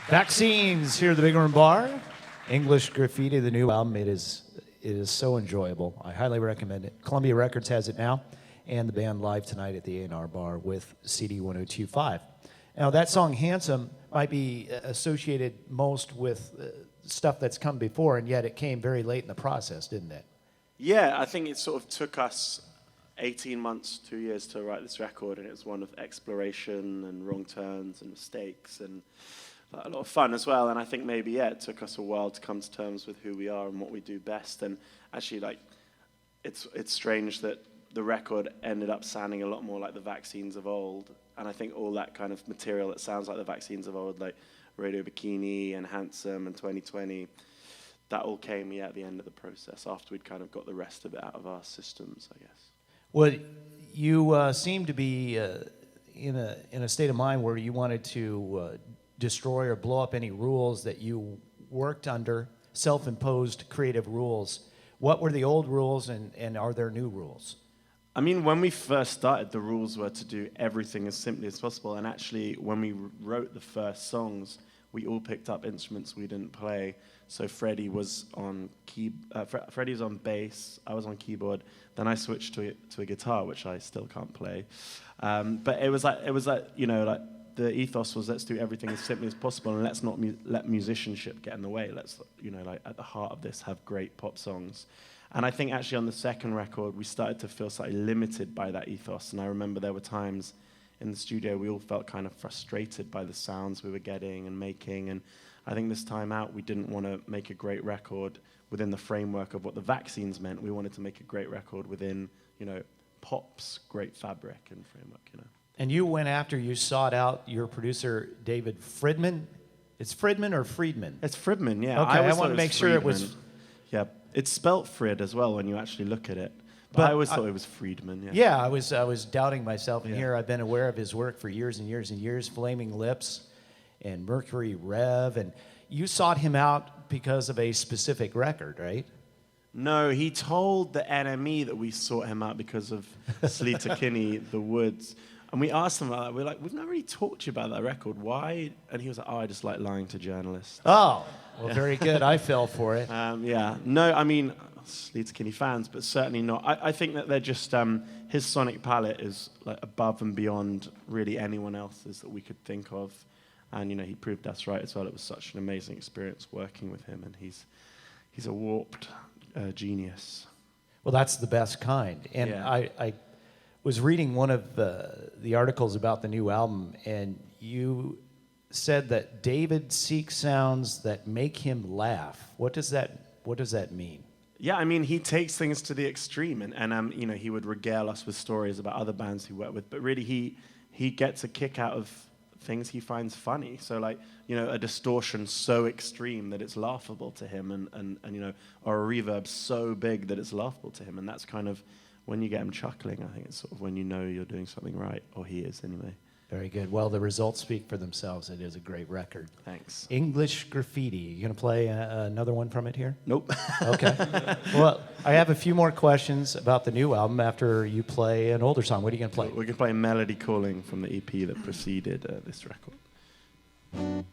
Vaccines here at the Big Room Bar. English Graffiti, the new album. It is so enjoyable. I highly recommend it. Columbia Records has it now, and the band live tonight at the A&R Bar with CD 1025. Now, that song, Handsome, might be associated most with stuff that's come before, and yet it came very late in the process, didn't it? Yeah, I think it sort of took us 18 months, 2 years to write this record, and it was one of exploration and wrong turns and mistakes and a lot of fun as well. And I think maybe, yeah, it took us a while to come to terms with who we are and what we do best. And actually, like, it's strange that the record ended up sounding a lot more like the Vaccines of old. And I think all that kind of material that sounds like the Vaccines of old, like Radio Bikini and Handsome and 2020, that all came, yeah, at the end of the process, after we'd kind of got the rest of it out of our systems, I guess. Well, you seem to be in a state of mind where you wanted to destroy or blow up any rules that you worked under, self-imposed creative rules. What were the old rules, and are there new rules? I mean, when we first started, the rules were to do everything as simply as possible. And actually, when we wrote the first songs, we all picked up instruments we didn't play. So Freddie was on Freddie was on bass, I was on keyboard. Then I switched to a guitar, which I still can't play. But it was like you know, like the ethos was, let's do everything as simply as possible, and let's not let musicianship get in the way. Let's, you know, like at the heart of this, have great pop songs. And I think actually on the second record, we started to feel slightly limited by that ethos. And I remember there were times in the studio we all felt kind of frustrated by the sounds we were getting and making. And I think this time out, we didn't want to make a great record within the framework of what the Vaccines meant. We wanted to make a great record within, you know, pop's great fabric and framework, you know. And you sought out your producer, David Friedman. It's Friedman or Friedman? It's Friedman, yeah. Okay, I want to make sure it was... Yeah, it's spelt Frid as well when you actually look at it. But I always thought it was Friedman, yeah. Yeah, I was doubting myself, and here I've been aware of his work for years and years and years, Flaming Lips and Mercury Rev, and you sought him out because of a specific record, right? No, he told the NME that we sought him out because of Sleater Kinney, The Woods. And we asked him about that. We're like, we've never really talked to you about that record. Why? And he was like, I just like lying to journalists. Oh, well, very good. I fell for it. Yeah. No, I mean, Sleater Kinney fans, but certainly not. I think that they're just, his sonic palette is like above and beyond really anyone else's that we could think of. And, you know, he proved us right as well. It was such an amazing experience working with him, and he's a warped genius. Well, that's the best kind. And yeah. I was reading one of the articles about the new album, and you said that David seeks sounds that make him laugh. What does that mean? Yeah, I mean, he takes things to the extreme, and you know, he would regale us with stories about other bands he worked with, but really he gets a kick out of things he finds funny. So, like, you know, a distortion so extreme that it's laughable to him, and you know, or a reverb so big that it's laughable to him, and that's kind of when you get him chuckling. I think it's sort of when you know you're doing something right, or he is anyway. Very good. Well, the results speak for themselves. It is a great record. Thanks. English Graffiti. You going to play another one from it here? Nope. Okay. Well, I have a few more questions about the new album after you play an older song. What are you going to play? We can play Melody Calling from the EP that preceded this record.